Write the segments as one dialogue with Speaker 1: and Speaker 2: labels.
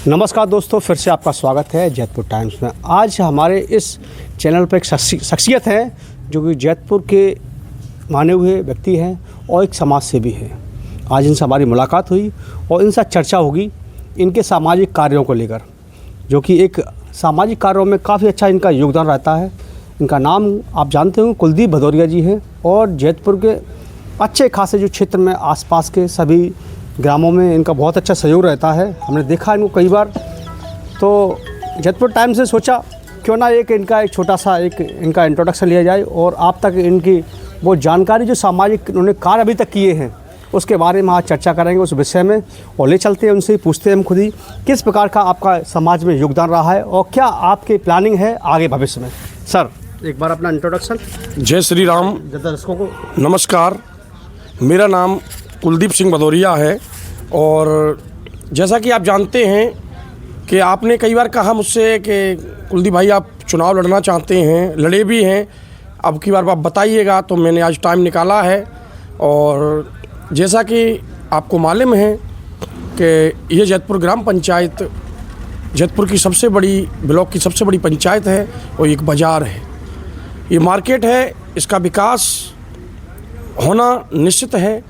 Speaker 1: नमस्कार दोस्तों, फिर से आपका स्वागत है जैतपुर टाइम्स में। आज हमारे इस चैनल पर एक शख्सियत है जो कि जैतपुर के माने हुए व्यक्ति हैं और एक समाज सेवी हैं। आज इनसे हमारी मुलाकात हुई और इनसे चर्चा होगी इनके सामाजिक कार्यों को लेकर, जो कि एक सामाजिक कार्यों में काफ़ी अच्छा इनका योगदान रहता है। इनका नाम आप जानते हो, कुलदीप भदौरिया जी हैं और जैतपुर के अच्छे खासे जो क्षेत्र में आसपास के सभी ग्रामों में इनका बहुत अच्छा सहयोग रहता है। हमने देखा इनको कई बार, तो जैतपुर टाइम्स से सोचा क्यों ना एक छोटा सा इनका इंट्रोडक्शन लिया जाए और आप तक इनकी वो जानकारी जो सामाजिक उन्होंने कार्य अभी तक किए हैं उसके बारे में आज चर्चा करेंगे उस विषय में। और ले चलते हैं उनसे, पूछते हैं हम खुद ही किस प्रकार का आपका समाज में योगदान रहा है और क्या आपकी प्लानिंग है आगे भविष्य में। सर, एक बार अपना इंट्रोडक्शन।
Speaker 2: जय श्री राम।
Speaker 1: दर्शकों को
Speaker 2: नमस्कार, मेरा नाम कुलदीप सिंह भदौरिया है और जैसा कि आप जानते हैं कि आपने कई बार कहा मुझसे कि कुलदीप भाई आप चुनाव लड़ना चाहते हैं, लड़े भी हैं, अब की बार आप बताइएगा। तो मैंने आज टाइम निकाला है और जैसा कि आपको मालूम है कि ये जैतपुर ग्राम पंचायत जैतपुर की सबसे बड़ी ब्लॉक की सबसे बड़ी पंचायत है और एक बाज़ार है, ये मार्केट है, इसका विकास होना निश्चित है।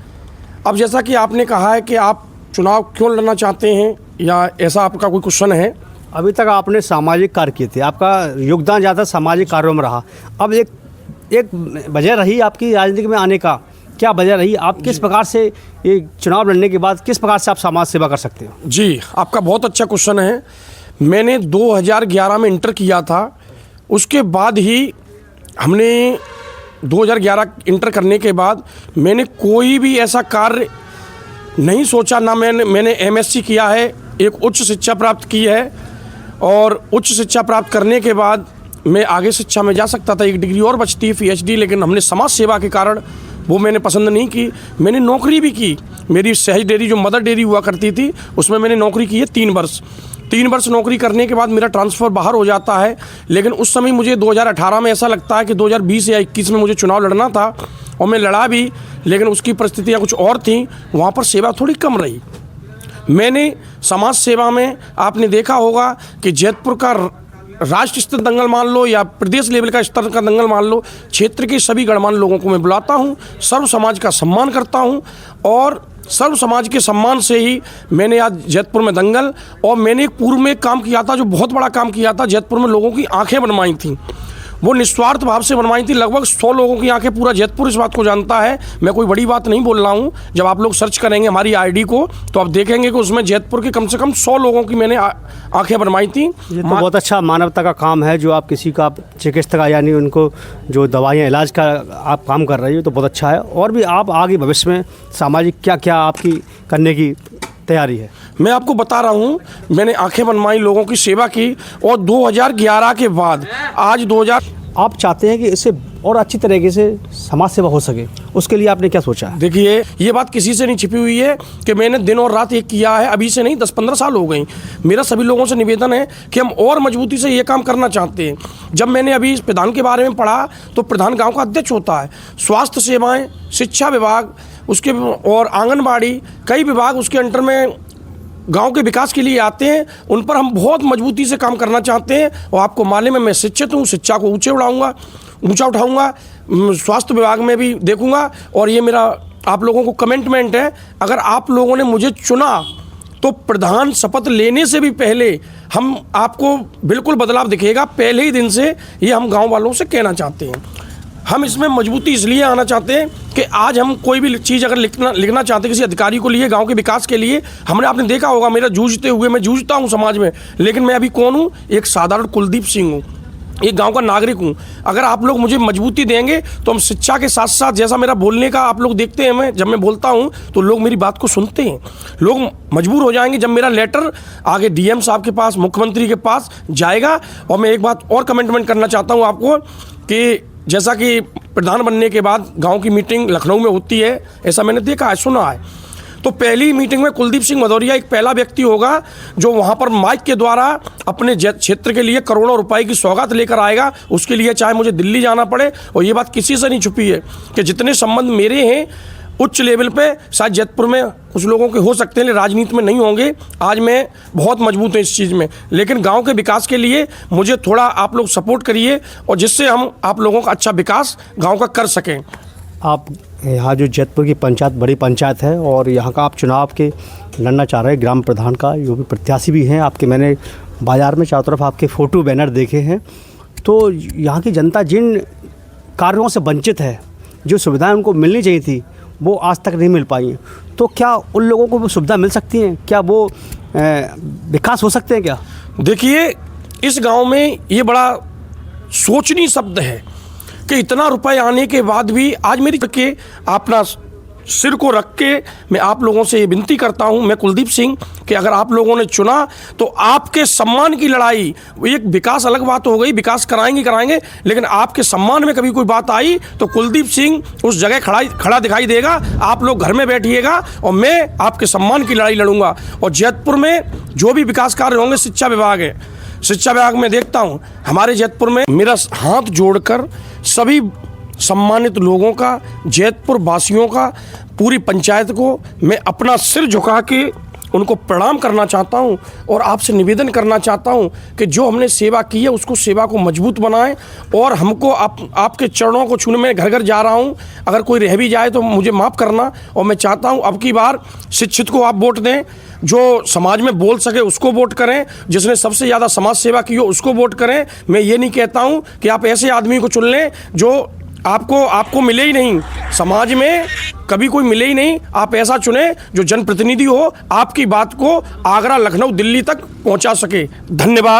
Speaker 2: अब जैसा कि आपने कहा है कि आप चुनाव क्यों लड़ना चाहते हैं या ऐसा आपका कोई क्वेश्चन है।
Speaker 1: अभी तक आपने सामाजिक कार्य किए थे, आपका योगदान ज़्यादा सामाजिक कार्यों में रहा। अब एक वजह रही आपकी राजनीति में आने का, क्या वजह रही? आप किस प्रकार से ये चुनाव लड़ने के बाद किस प्रकार से आप समाज सेवा कर सकते हो?
Speaker 2: जी, आपका बहुत अच्छा क्वेश्चन है। मैंने 2011 में इंटर किया था, उसके बाद ही हमने 2011 इंटर करने के बाद मैंने कोई भी ऐसा कार्य नहीं सोचा, ना मैंने एमएससी किया है, एक उच्च शिक्षा प्राप्त की है और उच्च शिक्षा प्राप्त करने के बाद मैं आगे शिक्षा में जा सकता था, एक डिग्री और बचती है पीएचडी, लेकिन हमने समाज सेवा के कारण वो मैंने पसंद नहीं की। मैंने नौकरी भी की, मेरी सहज डेयरी जो मदर डेयरी हुआ करती थी उसमें मैंने नौकरी की है 3 वर्ष नौकरी करने के बाद मेरा ट्रांसफ़र बाहर हो जाता है। लेकिन उस समय मुझे 2018 में ऐसा लगता है कि 2020 या 21 में मुझे चुनाव लड़ना था और मैं लड़ा भी, लेकिन उसकी परिस्थितियाँ कुछ और थीं, वहाँ पर सेवा थोड़ी कम रही। मैंने समाज सेवा में आपने देखा होगा कि जैतपुर का राष्ट्र स्तर दंगल मान लो या प्रदेश लेवल का स्तर का दंगल मान लो, क्षेत्र के सभी गणमान्य लोगों को मैं बुलाता हूँ, सर्व समाज का सम्मान करता हूँ और सर्व समाज के सम्मान से ही मैंने आज जैतपुर में दंगल और मैंने एक पूर्व में एक काम किया था जो बहुत बड़ा काम किया था। जैतपुर में लोगों की आंखें बनवाई थी, वो निस्वार्थ भाव से बनवाई थी, लगभग 100 लोगों की आंखें। पूरा जैतपुर इस बात को जानता है, मैं कोई बड़ी बात नहीं बोल रहा हूँ। जब आप लोग सर्च करेंगे हमारी आईडी को तो आप देखेंगे कि उसमें जैतपुर के कम से कम 100 लोगों की मैंने आंखें बनवाई थी।
Speaker 1: ये तो बहुत अच्छा मानवता का काम है जो आप किसी का चिकित्सा यानी उनको जो दवाइयाँ इलाज का आप काम कर रहे हो, तो बहुत अच्छा है। और भी आप आगे भविष्य में सामाजिक क्या क्या आपकी करने की तैयारी है?
Speaker 2: मैं आपको बता रहा हूँ, मैंने आंखें बनवाई, लोगों की सेवा की और 2011 के बाद आज 2000
Speaker 1: आप चाहते हैं कि इससे और अच्छी तरीके से समाज सेवा हो सके, उसके लिए आपने क्या सोचा है?
Speaker 2: देखिए, ये बात किसी से नहीं छिपी हुई है कि मैंने दिन और रात एक किया है, अभी से नहीं, 10-15 साल हो गई। मेरा सभी लोगों से निवेदन है कि हम और मजबूती से ये काम करना चाहते हैं। जब मैंने अभी इस प्रधान के बारे में पढ़ा तो प्रधान गाँव का अध्यक्ष होता है, स्वास्थ्य सेवाएँ, शिक्षा विभाग उसके और आंगनबाड़ी, कई विभाग उसके अंडर में गांव के विकास के लिए आते हैं, उन पर हम बहुत मजबूती से काम करना चाहते हैं। और आपको मालूम है मैं शिक्षित हूँ, शिक्षा को ऊंचा उठाऊंगा, स्वास्थ्य विभाग में भी देखूंगा। और ये मेरा आप लोगों को कमिटमेंट है, अगर आप लोगों ने मुझे चुना तो प्रधान शपथ लेने से भी पहले हम आपको बिल्कुल बदलाव दिखेगा। पहले ही दिन से ये हम गाँव वालों से कहना चाहते हैं। हम इसमें मजबूती इसलिए आना चाहते हैं कि आज हम कोई भी चीज़ अगर लिखना चाहते हैं किसी अधिकारी को लिए, गांव के विकास के लिए, आपने देखा होगा मेरा जूझते हुए, मैं जूझता हूं समाज में, लेकिन मैं अभी कौन हूं? एक साधारण कुलदीप सिंह हूं, एक गांव का नागरिक हूं। अगर आप लोग मुझे मजबूती देंगे तो हम शिक्षा के साथ साथ, जैसा मेरा बोलने का आप लोग देखते हैं, मैं जब मैं बोलता हूं तो लोग मेरी बात को सुनते हैं, लोग मजबूर हो जाएंगे जब मेरा लेटर आगे डीएम साहब के पास, मुख्यमंत्री के पास जाएगा। और मैं एक बात और कमिटमेंट करना चाहता हूँ आपको कि जैसा कि प्रधान बनने के बाद गांव की मीटिंग लखनऊ में होती है, ऐसा मैंने देखा है, सुना है, तो पहली मीटिंग में कुलदीप सिंह भदौरिया एक पहला व्यक्ति होगा जो वहां पर माइक के द्वारा अपने क्षेत्र के लिए करोड़ों रुपए की सौगात लेकर आएगा। उसके लिए चाहे मुझे दिल्ली जाना पड़े, और ये बात किसी से नहीं छुपी है कि जितने संबंध मेरे हैं उच्च लेवल पे शायद जैतपुर में कुछ लोगों के हो सकते हैं, लेकिन राजनीति में नहीं होंगे। आज मैं बहुत मजबूत हूँ इस चीज़ में, लेकिन गांव के विकास के लिए मुझे थोड़ा आप लोग सपोर्ट करिए, और जिससे हम आप लोगों का अच्छा विकास गांव का कर सकें।
Speaker 1: आप यहाँ जो जैतपुर की पंचायत बड़ी पंचायत है और यहाँ का आप चुनाव के लड़ना चाह रहे हैं ग्राम प्रधान का, जो भी प्रत्याशी भी हैं आपके, मैंने बाज़ार में चारों तरफ आपके फ़ोटो बैनर देखे हैं। तो यहाँ की जनता जिन कार्यों से वंचित है, जो सुविधाएं उनको मिलनी चाहिए थी वो आज तक नहीं मिल पाई हैं, तो क्या उन लोगों को वो सुविधा मिल सकती हैं? क्या वो विकास हो सकते हैं क्या?
Speaker 2: देखिए, इस गांव में ये बड़ा सोचनीय शब्द है कि इतना रुपए आने के बाद भी आज मेरी के अपना सिर को रख के मैं आप लोगों से ये विनती करता हूं, मैं कुलदीप सिंह, कि अगर आप लोगों ने चुना तो आपके सम्मान की लड़ाई, एक विकास अलग बात हो गई, विकास कराएंगे, लेकिन आपके सम्मान में कभी कोई बात आई तो कुलदीप सिंह उस जगह खड़ा दिखाई देगा। आप लोग घर में बैठिएगा और मैं आपके सम्मान की लड़ाई लड़ूंगा। और जैतपुर में जो भी विकास कार्य होंगे, शिक्षा विभाग है, शिक्षा विभाग में देखता हूँ हमारे जैतपुर में, मेरा हाथ जोड़कर सभी सम्मानित लोगों का, जैतपुर वासियों का, पूरी पंचायत को मैं अपना सिर झुका के उनको प्रणाम करना चाहता हूं और आपसे निवेदन करना चाहता हूं कि जो हमने सेवा की है उसको, सेवा को मजबूत बनाएं। और हमको आपके चरणों को छूने में घर घर जा रहा हूं, अगर कोई रह भी जाए तो मुझे माफ़ करना। और मैं चाहता हूं अब की बार शिक्षित को आप वोट दें, जो समाज में बोल सके उसको वोट करें, जिसने सबसे ज़्यादा समाज सेवा की हो उसको वोट करें। मैं ये नहीं कहता हूं कि आप ऐसे आदमी को चुन लें जो आपको मिले ही नहीं, समाज में कभी कोई मिले ही नहीं। आप ऐसा चुने जो जनप्रतिनिधि हो, आपकी बात को आगरा, लखनऊ, दिल्ली तक पहुंचा सके। धन्यवाद।